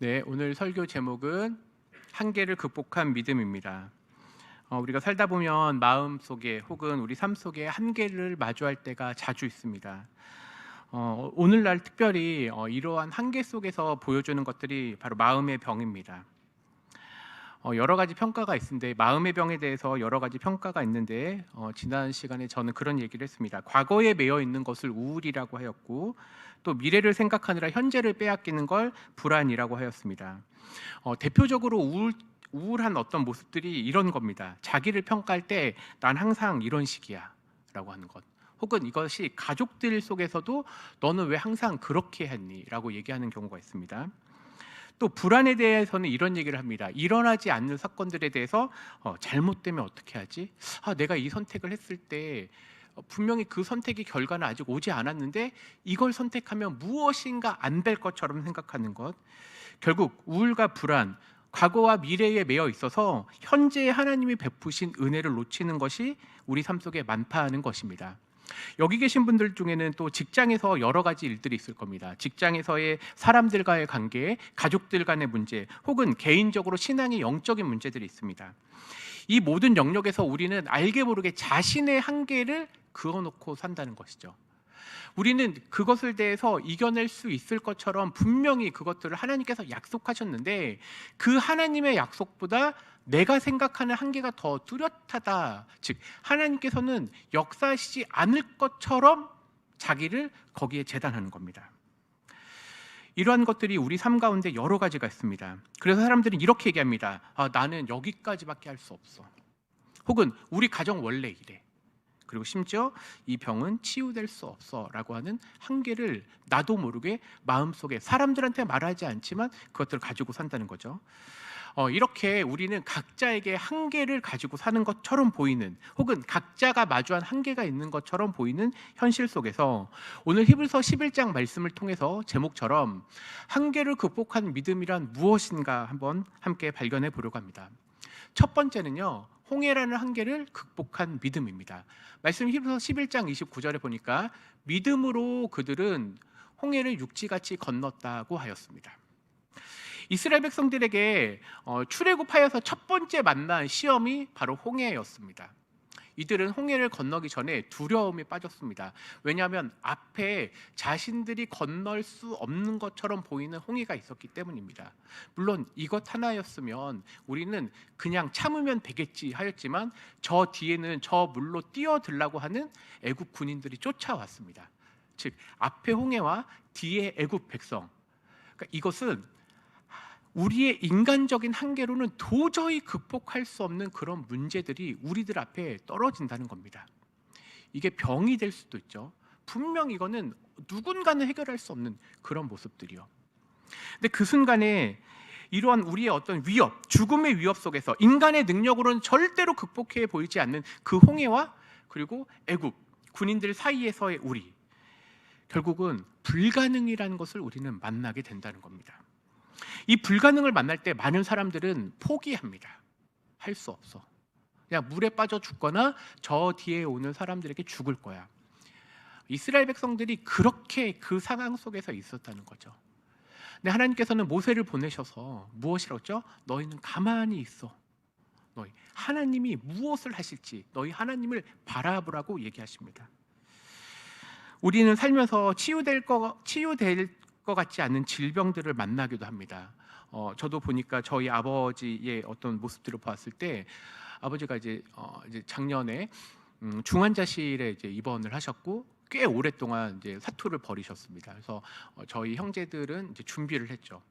네, 오늘 설교 제목은 한계를 극복한 믿음입니다. 우리가 살다 보면 마음 속에 혹은 우리 삶 속에 한계를 마주할 때가 자주 있습니다. 오늘날 특별히 이러한 한계 속에서 보여주는 것들이 바로 마음의 병입니다. 여러 가지 평가가 있는데 마음의 병에 대해서 여러 가지 평가가 있는데 지난 시간에 저는 그런 얘기를 했습니다. 과거에 매여 있는 것을 우울이라고 하였고 또 미래를 생각하느라 현재를 빼앗기는 걸 불안이라고 하였습니다. 대표적으로 우울한 어떤 모습들이 이런 겁니다. 자기를 평가할 때 난 항상 이런 식이야 라고 하는 것, 혹은 이것이 가족들 속에서도 너는 왜 항상 그렇게 했니? 라고 얘기하는 경우가 있습니다. 또 불안에 대해서는 이런 얘기를 합니다. 일어나지 않는 사건들에 대해서 잘못되면 어떻게 하지? 내가 이 선택을 했을 때 분명히 그 선택의 결과는 아직 오지 않았는데 이걸 선택하면 무엇인가 안 될 것처럼 생각하는 것. 결국 우울과 불안, 과거와 미래에 매여 있어서 현재의 하나님이 베푸신 은혜를 놓치는 것이 우리 삶 속에 많다는 것입니다. 여기 계신 분들 중에는 또 직장에서 여러 가지 일들이 있을 겁니다. 직장에서의 사람들과의 관계, 가족들 간의 문제, 혹은 개인적으로 신앙의 영적인 문제들이 있습니다. 이 모든 영역에서 우리는 알게 모르게 자신의 한계를 그어놓고 산다는 것이죠. 우리는 그것을 대해서 이겨낼 수 있을 것처럼 분명히 그것들을 하나님께서 약속하셨는데 그 하나님의 약속보다 내가 생각하는 한계가 더 뚜렷하다. 즉 하나님께서는 역사하시지 않을 것처럼 자기를 거기에 재단하는 겁니다. 이러한 것들이 우리 삶 가운데 여러 가지가 있습니다. 그래서 사람들은 이렇게 얘기합니다. 나는 여기까지밖에 할 수 없어. 혹은 우리 가정 원래 이래. 그리고 심지어 이 병은 치유될 수 없어 라고 하는 한계를 나도 모르게 마음속에 사람들한테 말하지 않지만 그것들을 가지고 산다는 거죠. 이렇게 우리는 각자에게 한계를 가지고 사는 것처럼 보이는, 혹은 각자가 마주한 한계가 있는 것처럼 보이는 현실 속에서 오늘 히브리서 11장 말씀을 통해서 제목처럼 한계를 극복한 믿음이란 무엇인가 한번 함께 발견해 보려고 합니다. 첫 번째는요, 홍해라는 한계를 극복한 믿음입니다. 말씀 히브리서 11장 29절에 보니까 믿음으로 그들은 홍해를 육지같이 건넜다고 하였습니다. 이스라엘 백성들에게 출애굽하여서 첫 번째 만난 시험이 바로 홍해였습니다. 이들은 홍해를 건너기 전에 두려움에 빠졌습니다. 왜냐하면 앞에 자신들이 건널 수 없는 것처럼 보이는 홍해가 있었기 때문입니다. 물론 이것 하나였으면 우리는 그냥 참으면 되겠지 하였지만 저 뒤에는 저 물로 뛰어들라고 하는 애굽 군인들이 쫓아왔습니다. 즉 앞에 홍해와 뒤에 애굽 백성. 그러니까 이것은 우리의 인간적인 한계로는 도저히 극복할 수 없는 그런 문제들이 우리들 앞에 떨어진다는 겁니다. 이게 병이 될 수도 있죠. 분명 이거는 누군가는 해결할 수 없는 그런 모습들이요. 근데 그 순간에 이러한 우리의 어떤 위협, 죽음의 위협 속에서 인간의 능력으로는 절대로 극복해 보이지 않는 그 홍해와 그리고 애굽 군인들 사이에서의 우리, 결국은 불가능이라는 것을 우리는 만나게 된다는 겁니다. 이 불가능을 만날 때 많은 사람들은 포기합니다. 할 수 없어. 그냥 물에 빠져 죽거나 저 뒤에 오는 사람들에게 죽을 거야. 이스라엘 백성들이 그렇게 그 상황 속에서 있었다는 거죠. 근데 하나님께서는 모세를 보내셔서 무엇이라고 했죠? 너희는 가만히 있어. 너희 하나님이 무엇을 하실지 너희 하나님을 바라보라고 얘기하십니다. 우리는 살면서 치유될 것 같지 않은 질병들을 만나기도 합니다. 저도 보니까 저희 아버지의 어떤 모습들을 봤을 때 아버지가 이제 작년에 중환자실에 이제 입원을 하셨고 꽤 오랫동안 이제 사투를 벌이셨습니다. 그래서 저희 형제들은 이제 준비를 했죠.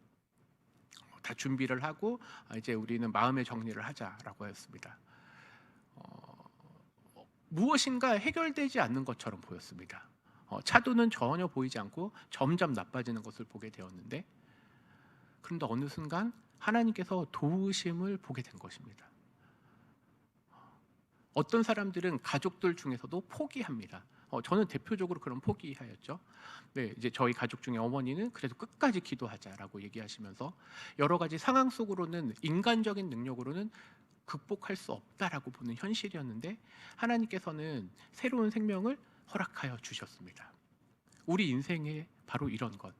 다 준비를 하고 이제 우리는 마음의 정리를 하자라고 했습니다. 무엇인가 해결되지 않는 것처럼 보였습니다. 차도는 전혀 보이지 않고 점점 나빠지는 것을 보게 되었는데, 그런데 어느 순간 하나님께서 도우심을 보게 된 것입니다. 어떤 사람들은 가족들 중에서도 포기합니다. 저는 대표적으로 그런 포기하였죠. 네, 이제 저희 가족 중에 어머니는 그래도 끝까지 기도하자라고 얘기하시면서 여러 가지 상황 속으로는 인간적인 능력으로는 극복할 수 없다라고 보는 현실이었는데 하나님께서는 새로운 생명을 허락하여 주셨습니다. 우리 인생에 바로 이런 것,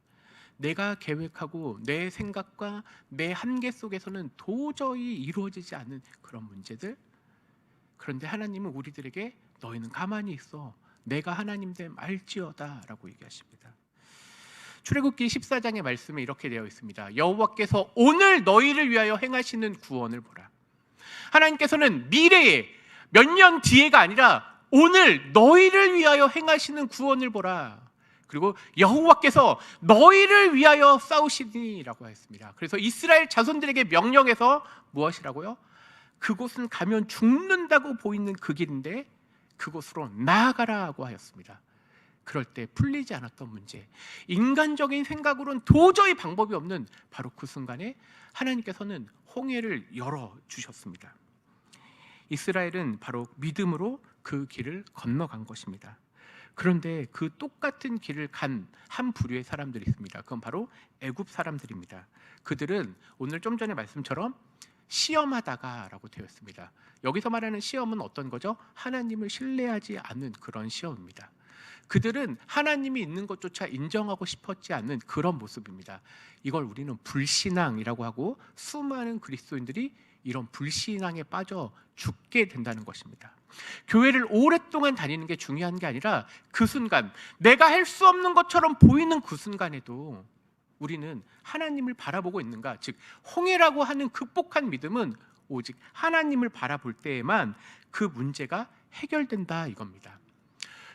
내가 계획하고 내 생각과 내 한계 속에서는 도저히 이루어지지 않는 그런 문제들. 그런데 하나님은 우리들에게 너희는 가만히 있어, 내가 하나님 됨 알지어다 라고 얘기하십니다. 출애굽기 14장의 말씀에 이렇게 되어 있습니다. 여호와께서 오늘 너희를 위하여 행하시는 구원을 보라. 하나님께서는 미래에 몇 년 뒤에가 아니라 오늘 너희를 위하여 행하시는 구원을 보라. 그리고 여호와께서 너희를 위하여 싸우시니라고 했습니다. 그래서 이스라엘 자손들에게 명령해서 무엇이라고요? 그곳은 가면 죽는다고 보이는 그 길인데 그곳으로 나아가라고 하였습니다. 그럴 때 풀리지 않았던 문제, 인간적인 생각으로는 도저히 방법이 없는 바로 그 순간에 하나님께서는 홍해를 열어주셨습니다. 이스라엘은 바로 믿음으로 그 길을 건너간 것입니다. 그런데 그 똑같은 길을 간 한 부류의 사람들이 있습니다. 그건 바로 애굽 사람들입니다. 그들은 오늘 좀 전에 말씀처럼 시험하다가 라고 되어 있습니다. 여기서 말하는 시험은 어떤 거죠? 하나님을 신뢰하지 않는 그런 시험입니다. 그들은 하나님이 있는 것조차 인정하고 싶었지 않는 그런 모습입니다. 이걸 우리는 불신앙이라고 하고 수많은 그리스도인들이 이런 불신앙에 빠져 죽게 된다는 것입니다. 교회를 오랫동안 다니는 게 중요한 게 아니라 그 순간, 내가 할 수 없는 것처럼 보이는 그 순간에도 우리는 하나님을 바라보고 있는가, 즉 홍해라고 하는 극복한 믿음은 오직 하나님을 바라볼 때에만 그 문제가 해결된다 이겁니다.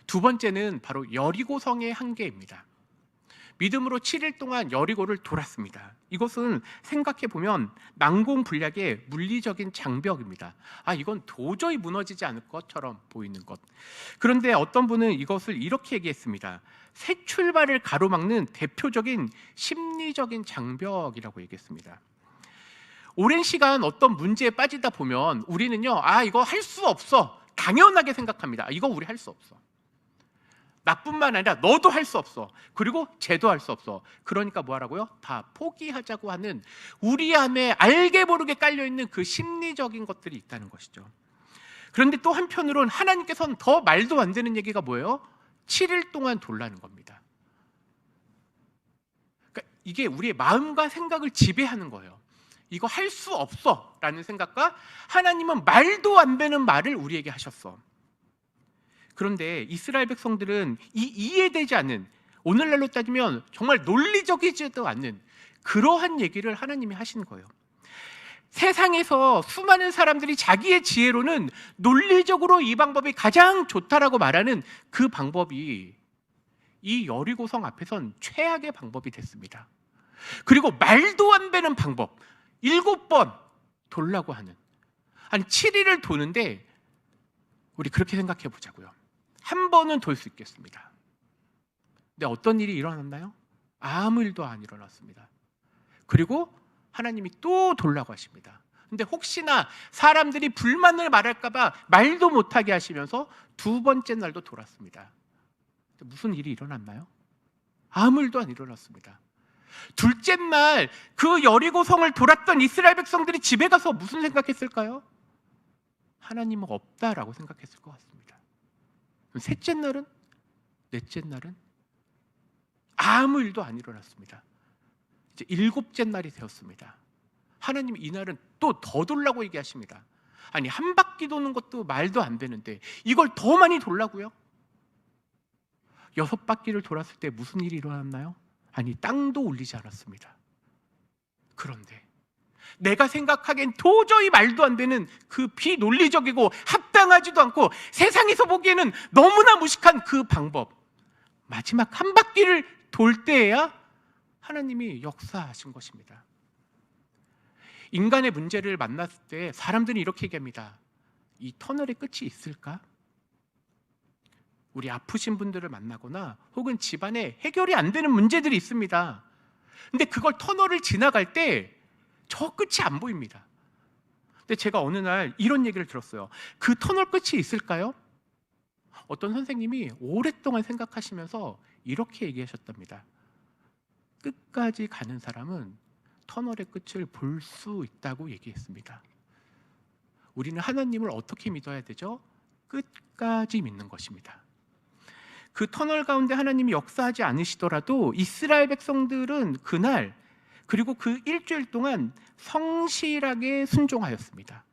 두 번째는 바로 여리고성의 한계입니다. 믿음으로 7일 동안 여리고를 돌았습니다. 이것은 생각해 보면 난공불락의 물리적인 장벽입니다. 이건 도저히 무너지지 않을 것처럼 보이는 것. 그런데 어떤 분은 이것을 이렇게 얘기했습니다. 새 출발을 가로막는 대표적인 심리적인 장벽이라고 얘기했습니다. 오랜 시간 어떤 문제에 빠지다 보면 우리는요, 이거 할 수 없어, 당연하게 생각합니다. 이거 우리 할 수 없어. 나뿐만 아니라 너도 할 수 없어. 그리고 쟤도 할 수 없어. 그러니까 뭐 하라고요? 다 포기하자고 하는 우리 안에 알게 모르게 깔려있는 그 심리적인 것들이 있다는 것이죠. 그런데 또 한편으로는 하나님께서는 더 말도 안 되는 얘기가 뭐예요? 7일 동안 돌라는 겁니다. 그러니까 이게 우리의 마음과 생각을 지배하는 거예요. 이거 할 수 없어 라는 생각과 하나님은 말도 안 되는 말을 우리에게 하셨어. 그런데 이스라엘 백성들은 이해되지 않는, 오늘날로 따지면 정말 논리적이지도 않는 그러한 얘기를 하나님이 하시는 거예요. 세상에서 수많은 사람들이 자기의 지혜로는 논리적으로 이 방법이 가장 좋다라고 말하는 그 방법이 이 여리고성 앞에선 최악의 방법이 됐습니다. 그리고 말도 안 되는 방법, 7번 돌라고 하는, 7일을 도는데 우리 그렇게 생각해 보자고요. 한 번은 돌 수 있겠습니다. 근데 어떤 일이 일어났나요? 아무 일도 안 일어났습니다. 그리고 하나님이 또 돌라고 하십니다. 근데 혹시나 사람들이 불만을 말할까 봐 말도 못하게 하시면서 두 번째 날도 돌았습니다. 무슨 일이 일어났나요? 아무 일도 안 일어났습니다. 둘째 날 그 여리고성을 돌았던 이스라엘 백성들이 집에 가서 무슨 생각했을까요? 하나님은 없다라고 생각했을 것 같습니다. 셋째 날은, 넷째 날은 아무 일도 안 일어났습니다. 이제 7째 날이 되었습니다. 하나님이 이날은 또 더 돌라고 얘기하십니다. 한 바퀴 도는 것도 말도 안 되는데 이걸 더 많이 돌라고요? 6바퀴를 돌았을 때 무슨 일이 일어났나요? 땅도 울리지 않았습니다. 그런데 내가 생각하기엔 도저히 말도 안 되는 그 비논리적이고 합당하지도 않고 세상에서 보기에는 너무나 무식한 그 방법, 마지막 한 바퀴를 돌 때에야 하나님이 역사하신 것입니다. 인간의 문제를 만났을 때 사람들이 이렇게 얘기합니다. 이 터널의 끝이 있을까? 우리 아프신 분들을 만나거나 혹은 집안에 해결이 안 되는 문제들이 있습니다. 근데 그걸 터널을 지나갈 때 저 끝이 안 보입니다. 근데 제가 어느 날 이런 얘기를 들었어요. 그 터널 끝이 있을까요? 어떤 선생님이 오랫동안 생각하시면서 이렇게 얘기하셨답니다. 끝까지 가는 사람은 터널의 끝을 볼 수 있다고 얘기했습니다. 우리는 하나님을 어떻게 믿어야 되죠? 끝까지 믿는 것입니다. 그 터널 가운데 하나님이 역사하지 않으시더라도 이스라엘 백성들은 그날 그리고 그 일주일 동안 성실하게 순종하였습니다.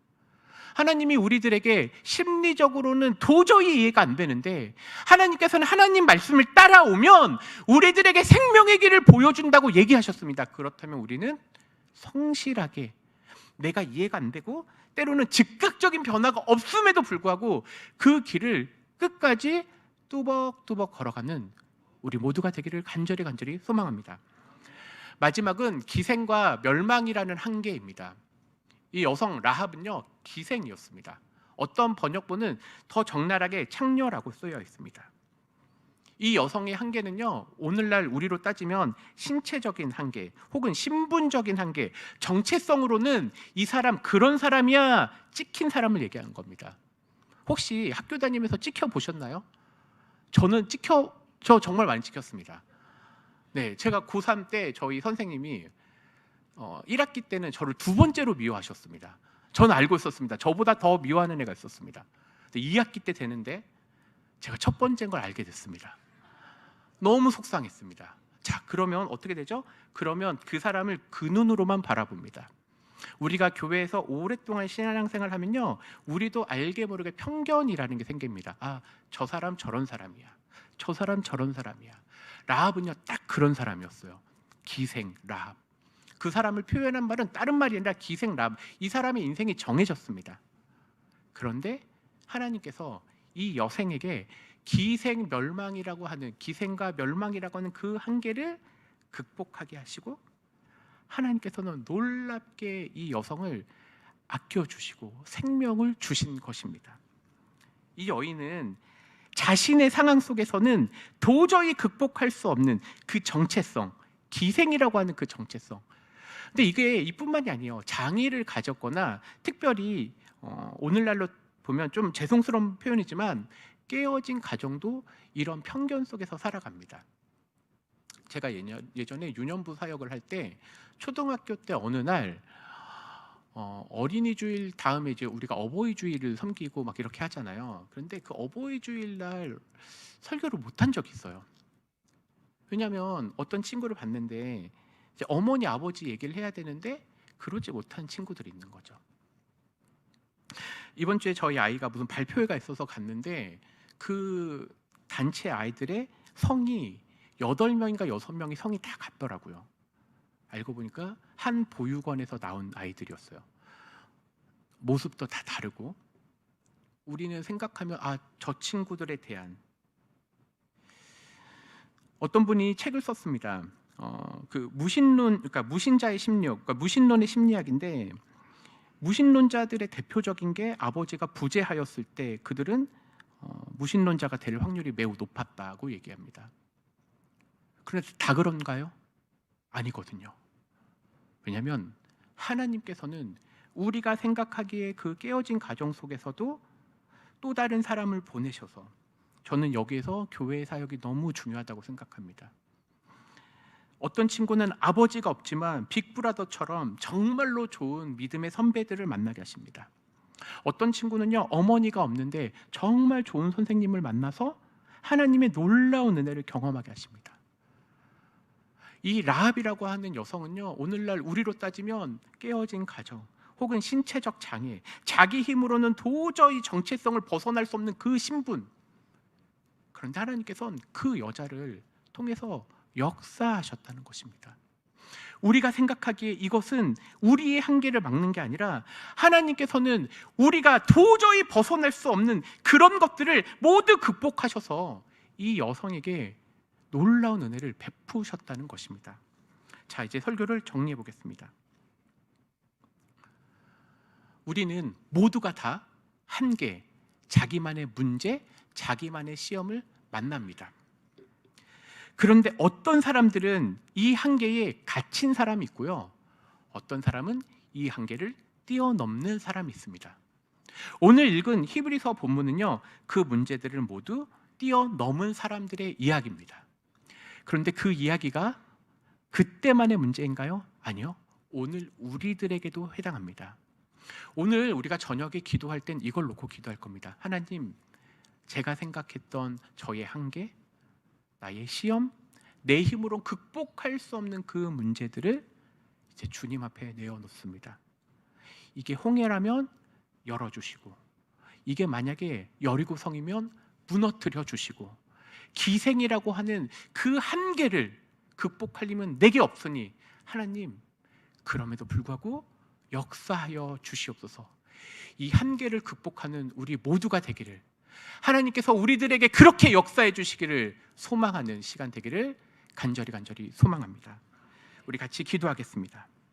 하나님이 우리들에게 심리적으로는 도저히 이해가 안 되는데 하나님께서는 하나님 말씀을 따라오면 우리들에게 생명의 길을 보여준다고 얘기하셨습니다. 그렇다면 우리는 성실하게, 내가 이해가 안 되고 때로는 즉각적인 변화가 없음에도 불구하고 그 길을 끝까지 뚜벅뚜벅 걸어가는 우리 모두가 되기를 간절히 소망합니다. 마지막은 기생과 멸망이라는 한계입니다. 이 여성 라합은요, 기생이었습니다. 어떤 번역본은 더 적나라하게 창녀라고 쓰여 있습니다. 이 여성의 한계는요, 오늘날 우리로 따지면 신체적인 한계 혹은 신분적인 한계, 정체성으로는 이 사람 그런 사람이야, 찍힌 사람을 얘기하는 겁니다. 혹시 학교 다니면서 찍혀 보셨나요? 저 정말 많이 찍혔습니다. 네, 제가 고3 때 저희 선생님이 1학기 때는 저를 2번째로 미워하셨습니다. 저는 알고 있었습니다. 저보다 더 미워하는 애가 있었습니다. 근데 2학기 때 되는데 제가 첫 번째인 걸 알게 됐습니다. 너무 속상했습니다. 자, 그러면 어떻게 되죠? 그러면 그 사람을 그 눈으로만 바라봅니다. 우리가 교회에서 오랫동안 신앙생활을 하면요, 우리도 알게 모르게 편견이라는 게 생깁니다. 아, 저 사람 저런 사람이야, 저 사람 저런 사람이야. 라합은요, 딱 그런 사람이었어요. 기생 라합. 그 사람을 표현한 말은 다른 말이 아니라 기생 라합. 이 사람의 인생이 정해졌습니다. 그런데 하나님께서 이 여생에게 기생 멸망이라고 하는, 기생과 멸망이라고 하는 그 한계를 극복하게 하시고 하나님께서는 놀랍게 이 여성을 아껴주시고 생명을 주신 것입니다. 이 여인은 자신의 상황 속에서는 도저히 극복할 수 없는 그 정체성, 기생이라고 하는 그 정체성. 근데 이게 이뿐만이 아니에요. 장애를 가졌거나 특별히 오늘날로 보면 좀 죄송스러운 표현이지만 깨어진 가정도 이런 편견 속에서 살아갑니다. 제가 예전에 유년부 사역을 할 때 초등학교 때 어느 날 어린이 주일 다음에 이제 우리가 어버이 주일을 섬기고 막 이렇게 하잖아요. 그런데 그 어버이 주일 날 설교를 못한 적이 있어요. 왜냐하면 어떤 친구를 봤는데 이제 어머니 아버지 얘기를 해야 되는데 그러지 못한 친구들이 있는 거죠. 이번 주에 저희 아이가 무슨 발표회가 있어서 갔는데 그 단체 아이들의 성이 8명인가 6명이 성이 다 같더라고요. 알고 보니까 한 보육원에서 나온 아이들이었어요. 모습도 다 다르고 우리는 생각하면 저 친구들에 대한, 어떤 분이 책을 썼습니다. 그 무신론, 그러니까 무신자의 심리학, 그러니까 무신론의 심리학인데 무신론자들의 대표적인 게 아버지가 부재하였을 때 그들은 무신론자가 될 확률이 매우 높았다고 얘기합니다. 그런데 다 그런가요? 아니거든요. 왜냐하면 하나님께서는 우리가 생각하기에 그 깨어진 가정 속에서도 또 다른 사람을 보내셔서, 저는 여기에서 교회의 사역이 너무 중요하다고 생각합니다. 어떤 친구는 아버지가 없지만 빅브라더처럼 정말로 좋은 믿음의 선배들을 만나게 하십니다. 어떤 친구는요, 어머니가 없는데 정말 좋은 선생님을 만나서 하나님의 놀라운 은혜를 경험하게 하십니다. 이 라합이라고 하는 여성은요, 오늘날 우리로 따지면 깨어진 가정 혹은 신체적 장애, 자기 힘으로는 도저히 정체성을 벗어날 수 없는 그 신분, 그런데 하나님께서는 그 여자를 통해서 역사하셨다는 것입니다. 우리가 생각하기에 이것은 우리의 한계를 막는 게 아니라 하나님께서는 우리가 도저히 벗어날 수 없는 그런 것들을 모두 극복하셔서 이 여성에게 놀라운 은혜를 베푸셨다는 것입니다. 자, 이제 설교를 정리해 보겠습니다. 우리는 모두가 다 한계, 자기만의 문제, 자기만의 시험을 만납니다. 그런데 어떤 사람들은 이 한계에 갇힌 사람이 있고요, 어떤 사람은 이 한계를 뛰어넘는 사람이 있습니다. 오늘 읽은 히브리서 본문은요, 그 문제들을 모두 뛰어넘은 사람들의 이야기입니다. 그런데 그 이야기가 그때만의 문제인가요? 아니요. 오늘 우리들에게도 해당합니다. 오늘 우리가 저녁에 기도할 땐 이걸 놓고 기도할 겁니다. 하나님, 제가 생각했던 저의 한계, 나의 시험, 내 힘으로 극복할 수 없는 그 문제들을 이제 주님 앞에 내어놓습니다. 이게 홍해라면 열어주시고, 이게 만약에 여리고성이면 무너뜨려 주시고, 기생이라고 하는 그 한계를 극복할 힘은 내게 없으니 하나님, 그럼에도 불구하고 역사하여 주시옵소서. 이 한계를 극복하는 우리 모두가 되기를, 하나님께서 우리들에게 그렇게 역사해 주시기를 소망하는 시간 되기를 간절히 소망합니다. 우리 같이 기도하겠습니다.